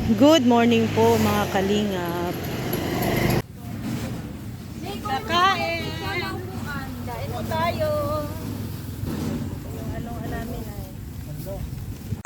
Good morning po mga kalingap. Kakain! Kain po tayo! Yung namin ay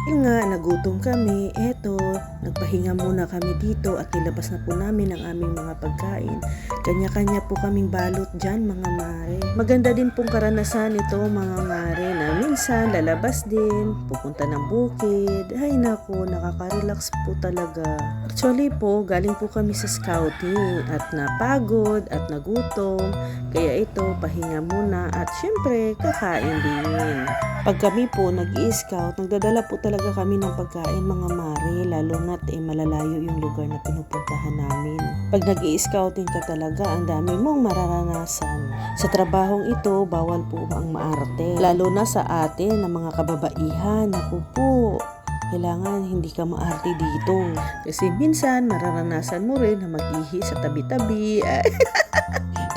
Dahil nga nagutom kami, eto, nagpahinga muna kami dito at nilabas na po namin ang aming mga pagkain. Kanya-kanya po kaming balot dyan mga mare. Maganda din pong karanasan ito mga mare na minsan lalabas din, pupunta ng bukid. Ay naku, nakaka-relax po talaga. Actually po, galing po kami sa scouting at napagod at nagutom. Kaya ito, pahinga muna at syempre kakain din. Pag kami po nag-i-scout, nagdadala po talaga kami ng pagkain mga mare, lalo na't malalayo yung lugar na pinupuntahan namin. Pag nag-i-scouting ka talaga, ang dami mong mararanasan. Sa trabahong ito, bawal po ang maarte, lalo na sa atin na mga kababaihan. Naku po, kailangan hindi ka maarte dito. Kasi minsan, mararanasan mo rin na mag-ihi sa tabi-tabi.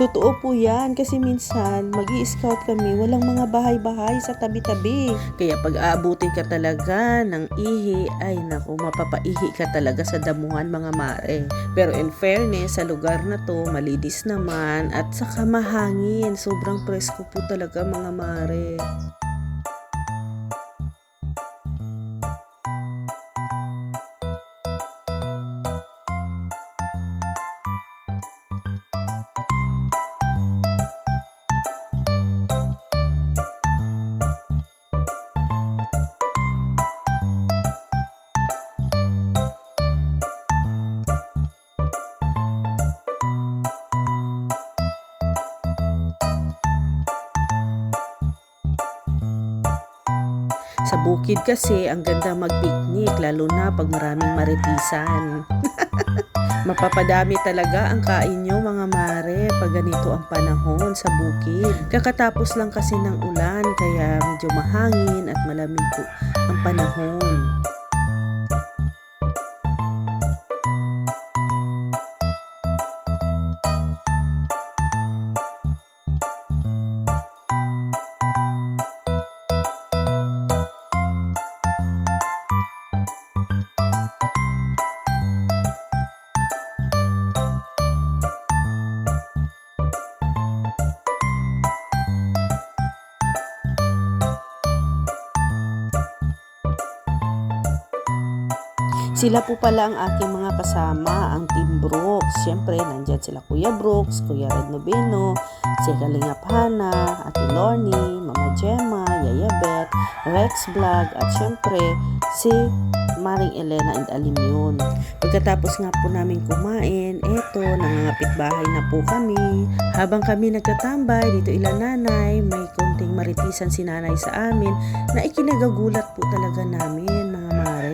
Totoo po yan kasi minsan mag-i-scout kami, walang mga bahay-bahay sa tabi-tabi. Kaya pag aabutin ka talaga ng ihi, ay naku, mapapaihi ka talaga sa damuhan mga mare. Pero in fairness, sa lugar na to, malinis naman at saka mahangin. Sobrang presko po talaga mga mare. Sa bukid kasi, ang ganda mag-picnic, lalo na pag maraming maritisan. Mapapadami talaga ang kain nyo mga mare pag ganito ang panahon sa bukid. Kakatapos lang kasi ng ulan, kaya medyo mahangin at malamig po ang panahon. Sila po pala ang aking mga kasama, ang Team Brooks. Siyempre, nandyan sila Kuya Brooks, Kuya Red Noveno, si Kalingap Hana, Ate Lorny, Mama Gemma, Yaya Beth, Rex Vlog, at siyempre, si Maring Elena and Alimyon. Pagkatapos nga po namin kumain, eto, nangangapit bahay na po kami. Habang kami nagtatambay, dito ila nanay, may konting maritisan si nanay sa amin na ikinagagulat po talaga namin, mga mare.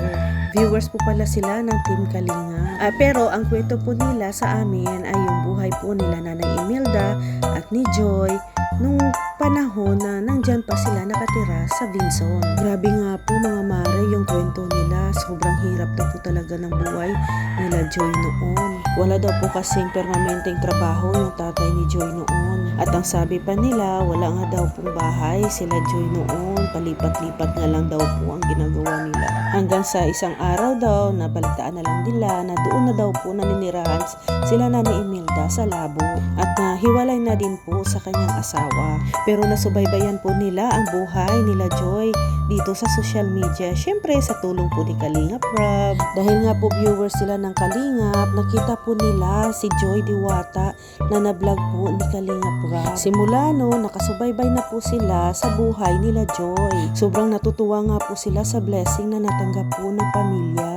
Viewers po pala sila ng Team Kalinga. Pero ang kwento po nila sa amin ay yung buhay po nila Nanay Imelda at ni Joy nung panahon na nandyan pa sila nakatira sa Vinson. Grabe nga po mga mare yung kwento nila. Sobrang hirap daw po talaga ng buhay nila Joy noon. Wala daw po kasing permanenteng trabaho yung tatay ni Joy noon. At ang sabi pa nila, wala nga daw pong bahay sila Joy noon. Palipat-lipat nga lang daw po ang ginagawa nila. Hanggang sa isang araw daw, nabalitaan na lang nila na doon na daw po naninirahan sila Nanay Imelda sa Labo. At hiwalay na din po sa kanyang asawa. Pero nasubaybayan po nila ang buhay nila Joy dito sa social media. Syempre sa tulong po ni Kalingap Rob. Dahil nga po viewers sila ng Kalingap, nakita po nila si Joy Diwata na na-vlog po ni Kalingap Rob. Simula no, nakasubaybay na po sila sa buhay nila Joy. Sobrang natutuwa nga po sila sa blessing na natanggap po ng pamilya.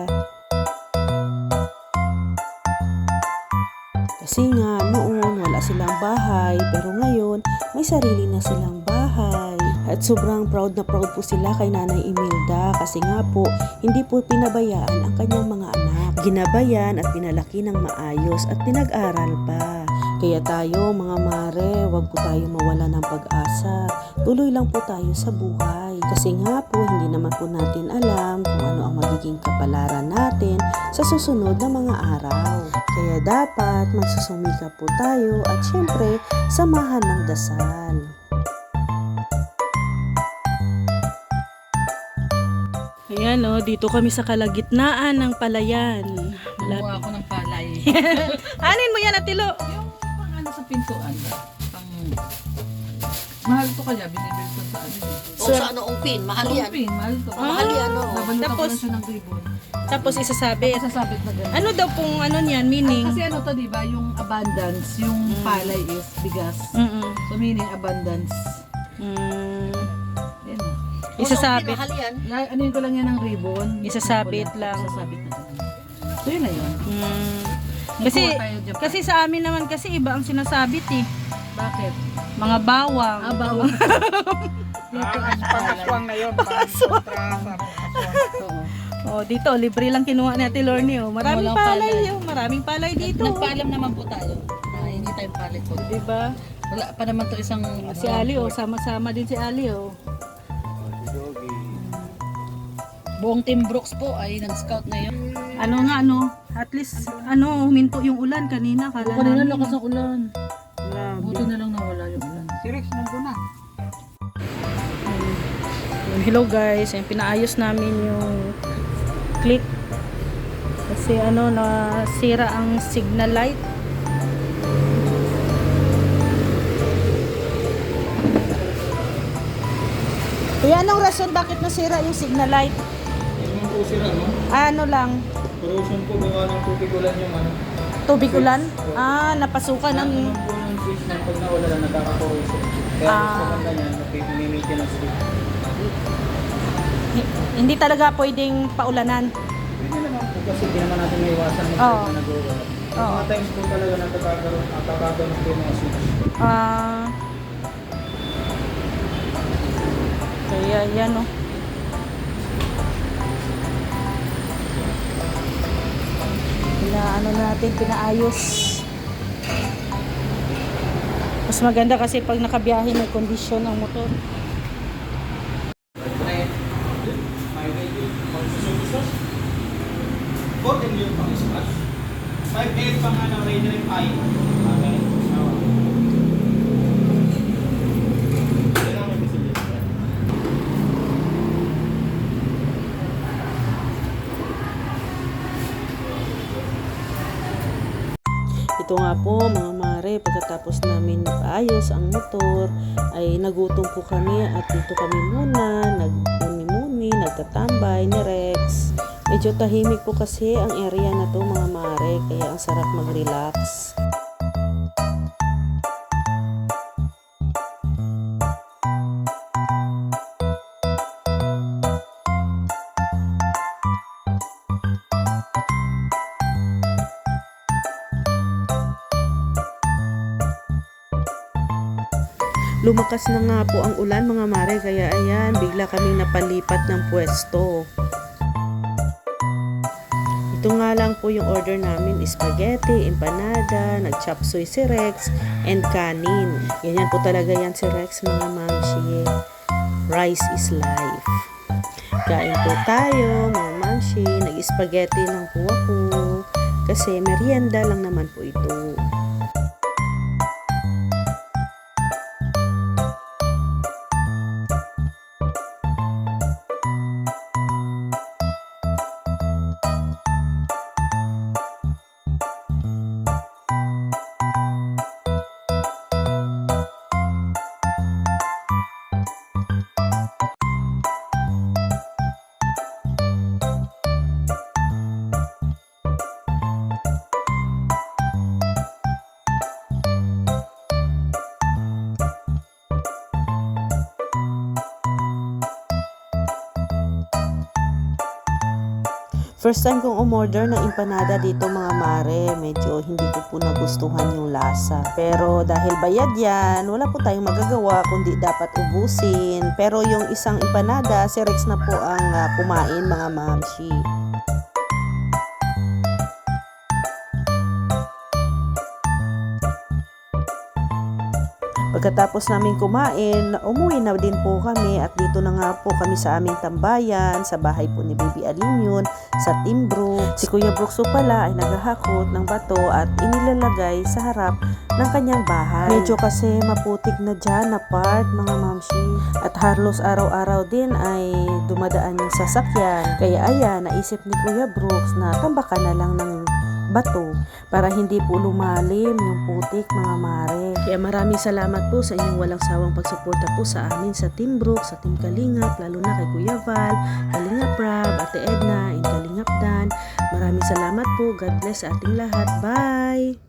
Kasi nga noon wala silang bahay, pero ngayon may sarili na silang bahay. At sobrang proud na proud po sila kay Nanay Imelda kasi nga po hindi po pinabayaan ang kanyang mga anak. Ginabayan at pinalaki ng maayos at pinag-aral pa. Kaya tayo mga mare, wag po tayo mawala ng pag-asa. Tuloy lang po tayo sa buhay. Kasi nga po hindi naman po natin alam kung ano ang magiging kapalaran natin sa susunod na mga araw. Kaya dapat magsusumikap po tayo at syempre samahan ng dasal. Ayan o, dito kami sa kalagitnaan ng palayan. Kumuha ako ng palay. Anin mo yan, Atilo? Yung pang ano sa pintuan. Pang... Mahal to kaya, binibili ko sa ano. O sa ano, ungpin, mahal yan. Pin, mahal to. Mahal yan, o. Nabalutan ko Tapos- lang siya ng ribbon. Tapos isasabit. Sasabit na ganun. Ano daw pong ano niyan, meaning? Kasi ano to, di ba? Yung abundance, yung palay is bigas. Mm-mm. So meaning abundance. Mm. Yan. O sa Isasabit. ungpin, mahal yan. Ano yun ko lang yan ng ribbon. Isasabit lang. Isasabit na ganun. So yun na yun. Mm. May Kasi, kuha tayo dyan pa. kasi sa amin naman kasi iba ang sinasabit eh. Bakit? Mga bawang. Bawang. Dito ang palay. na yun. Kontra sa Oo. Oh, dito libre lang kinuha ni Ate Lorne oh. Maraming Walang palay palay. oh. Maraming palay dito. Nagpaalam naman po tayo na hindi tayo palit po. Di ba? Wala pa naman to isang... Si Ali oh, sama-sama din si Ali oh. Buong Team Brooks po ay nag-scout ngayon. Ano nga ano, at least ano, huminto yung ulan kanina. Kala Kanina namin. lakas ang ulan. Grabe. Buti na lang nawala yung ulan. Si Rex nandun na. Hello guys, ayun, pinaayos namin yung click kasi ano nasira ang signal light. Kaya anong rason bakit nasira yung signal light? Yung po sila, no? Ano lang, Corrosion po gawa ng tubig ulan yung ano. tubig ulan? Ah, napasukan ng... Naman po yung switch na pag nawala na nagkaka-corrosion. Kaya sa banda niya, may-maintenance din. Hindi talaga pwedeng paulanan. Pwede naman po kasi di naman natin maiwasan Oo. na nag-ulan. Oo. Mga times po talaga nakakaganon po yung mga switch. Ah. Kaya yan oh. Ano natin, pinaayos. Mas maganda kasi pag nakabiyahe may kondisyon ang motor. Golden yung pang-splash. 5L pa nga ng Raider Pi. Okay. Ito nga po mga mare, pagkatapos namin mapaayos ang motor, ay nagutom po kami at dito kami muna, nagmuni-muni, nagtatambay ni Rex. Medyo tahimik po kasi ang area na to mga mare, kaya ang sarap mag-relax. Lumakas na nga po ang ulan mga mare, kaya ayan, bigla kaming napalipat ng pwesto. Ito nga lang po yung order namin, spaghetti, empanada, nag-chop suey si Rex, and kanin. Ganyan po talaga yan si Rex mga mamshi. Rice is life. Kain po tayo mga mamshi, nag-spaghetti lang po ako. Kasi merienda lang naman po ito. First time kong umorder ng empanada dito mga mare, medyo hindi ko po nagustuhan yung lasa. Pero dahil bayad yan, wala po tayong magagawa kundi dapat ubusin. Pero yung isang empanada, si Rex na po ang kumain mga mamshi. Pagkatapos namin kumain, umuwi na din po kami at dito na nga po kami sa aming tambayan, sa bahay po ni Baby Alinyon, sa Team Brooks. Si Kuya Brooks po pala ay naghahakot ng bato at inilalagay sa harap ng kanyang bahay. Medyo kasi maputik na dyan na part, mga mamshi. At halos araw-araw din ay dumadaan yung sasakyan. Kaya ayan, naisip ni Kuya Brooks na tambakan na lang ng bato para hindi po lumalim yung putik, mga mare. Kaya maraming salamat po sa inyong walang sawang pagsuporta po sa amin sa Team Brooks, sa Team Kalingap, lalo na kay Kuya Val, Kalingap Rab, Ate Edna, and Kalingap Dan. Maraming salamat po. God bless sa ating lahat. Bye!